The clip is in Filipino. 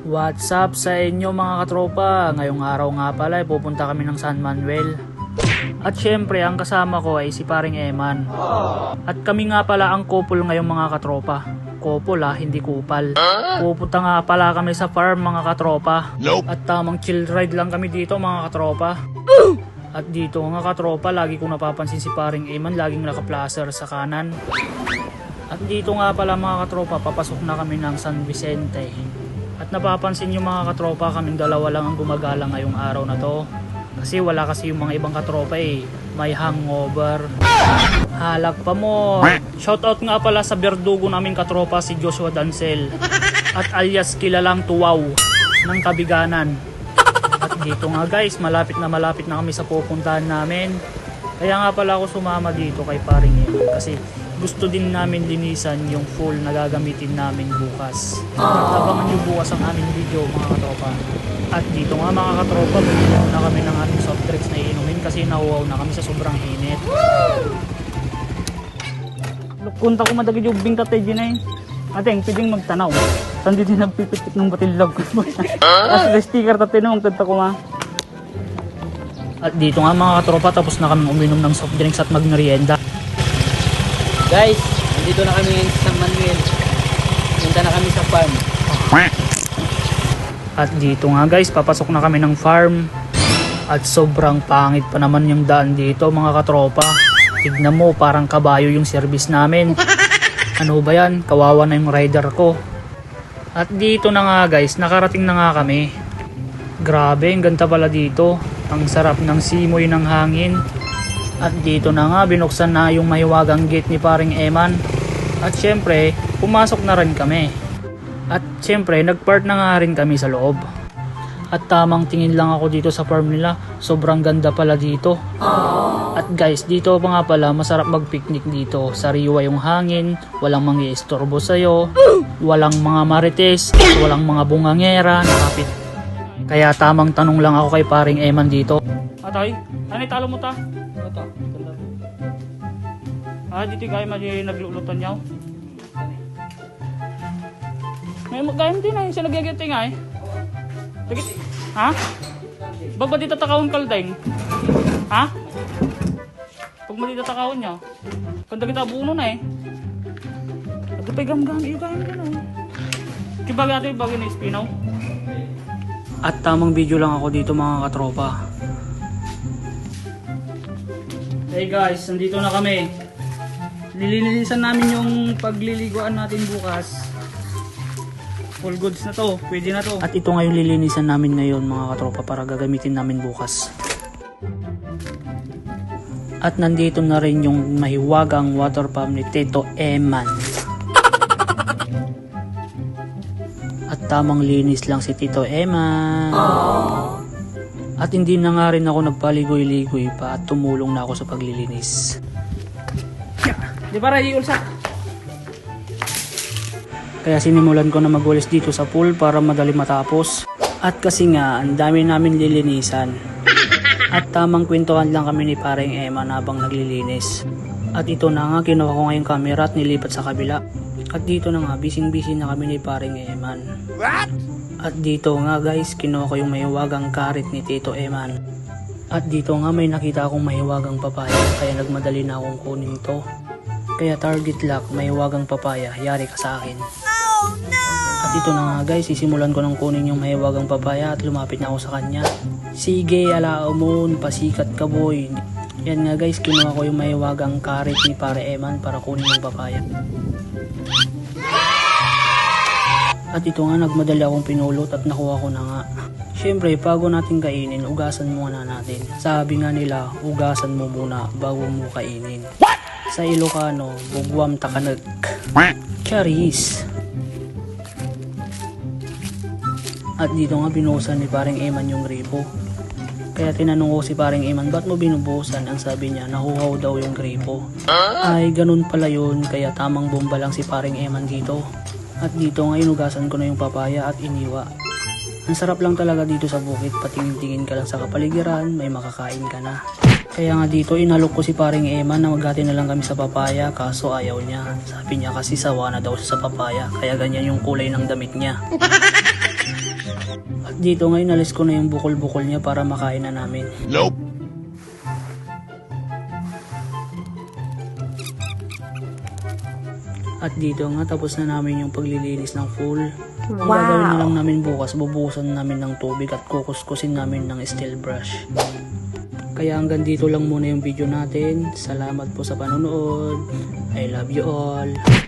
What's up sa inyo mga katropa? Ngayong araw nga pala pupunta kami ng San Manuel. At syempre ang kasama ko ay si paring Eman. At kami nga pala ang couple ngayong mga katropa. Couple hindi kupal. Pupunta nga pala kami sa farm mga katropa. At tamang chill ride lang kami dito mga katropa. At dito nga katropa, lagi kong napapansin si paring Eman, laging naka-placer sa kanan. At dito nga pala mga katropa, papasok na kami ng San Vicente. At napapansin yung mga katropa, kaming dalawa lang ang gumagala ngayong araw na to. Kasi wala kasi yung mga ibang katropa may hangover. Halak pa mo. Shoutout nga pala sa berdugo naming katropa si Joshua Dancel. At alias kilalang Tuwaw ng Kabiganan. At dito nga guys, malapit na kami sa pupuntahan namin. Kaya nga pala ako sumama dito kay paring Eman kasi gusto din namin linisan yung full na gagamitin namin bukas. At abangan nyo bukas ang aming video mga katropa. At dito nga mga katropa, bumili na kami ng aming soft drinks na iinumin kasi nahuwaw na kami sa sobrang init. Kunta ko madagid yung bing tatay din ay. Ateng, pwedeng magtanaw. Saan din nagpipitik ng batilog. As the sticker tatay na magtanta ko ma. At dito nga mga katropa, tapos na kami uminom ng soft drinks at magmerienda. Guys, nandito na kami sa San Manuel. Punta na kami sa farm. At dito nga guys, papasok na kami ng farm. At sobrang pangit pa naman yung daan dito mga katropa. Tignan mo, parang kabayo yung service namin. Ano ba yan? Kawawa na yung rider ko. At dito na nga guys, nakarating na nga kami. Grabe, ang ganda pala dito. Ang sarap ng simoy ng hangin. At dito na nga, binuksan na yung mahiwagang gate ni paring Eman. At syempre, pumasok na rin kami. At syempre, nagpark na nga rin kami sa loob. At tamang tingin lang ako dito sa farm nila. Sobrang ganda pala dito. At guys, dito pa nga pala, masarap mag-picnic dito. Sariwa yung hangin, walang mangi-istorbo sa'yo, walang mga marites, walang mga bungangera, nakapit. Kaya tamang tanong lang ako kay paring Eman dito. Atay, ano talo mo ta? Ito, dito kayo naglulutan niyaw. May magayam din siya nagyagiting Ha? Ba't ba di tatakawin kaldeng? Ha? Pag ba di tatakawin niya? Kanda kita buno na At pa gamgam, iyo gayam gano'n. Kibagay natin yung bagay na ispinaw. At tamang video lang ako dito mga katropa. Hey guys, nandito na kami. Lilinisan namin yung pagliliguan natin bukas. Full goods na to, pwede na to. At ito nga yung lilinisan namin ngayon mga katropa para gagamitin namin bukas. At nandito na rin yung mahiwagang water pump ni Tito Eman. At tamang linis lang si Tito Eman. At hindi na nga rin ako nagpaligoy-ligoy pa at tumulong na ako sa paglilinis. Di ba ready ulsa? Kaya sinimulan ko na magwalis dito sa pool para madali matapos. At kasi nga, ang dami namin lilinisan. At tamang kwentuhan lang kami ni paring Eman habang naglilinis. At ito na nga, kinuha ko ngayong camera at nilipat sa kabila. At dito na nga, bising-busy na kami ni paring Eman. What? At dito nga guys, kinuha ko yung mahiwagang karit ni Tito Eman. At dito nga may nakita akong mahiwagang papaya, kaya nagmadali na akong kunin to. Kaya target lock, mahiwagang papaya, yari ka sa akin. Oh, no! At ito na nga guys, sisimulan ko ng kunin yung mahiwagang papaya at lumapit na ako sa kanya. Sige, alao mo, pasikat ka boy. Yan nga guys, kinuha ko yung mahiwagang karit ni pare Eman para kunin yung papaya. At ito nga, nagmadali akong pinulot at nakuha ko na nga. Syempre, bago natin kainin, ugasan muna natin. Sabi nga nila, ugasan mo muna bago mo kainin. What? Sa Ilocano, bugwam takanag. Charis. At dito nga, binuhusan ni paring Eman yung gripo. Kaya tinanong ko si paring Eman, ba't mo binubuhusan? Ang sabi niya, nahuhaw daw yung gripo. Ay, ganun pala yun, kaya tamang bomba lang si paring Eman dito. At dito nga, inugasan ko na yung papaya at iniwa. Ang sarap lang talaga dito sa bukid, patingin-tingin ka lang sa kapaligiran, may makakain ka na. Kaya nga dito inalok ko si paring Eman na maghati na lang kami sa papaya, kaso ayaw niya. Sabi niya kasi sawa na daw siya sa papaya, kaya ganyan yung kulay ng damit niya. At dito ngayon alis ko na yung bukol-bukol niya para makain na namin. Nope. At dito nga tapos na namin yung paglilinis ng pool. Ang gagawin na lang namin bukas, bubuhusan namin ng tubig at kukuskusin namin ng steel brush. Kaya hanggang dito lang muna yung video natin. Salamat po sa panonood. I love you all.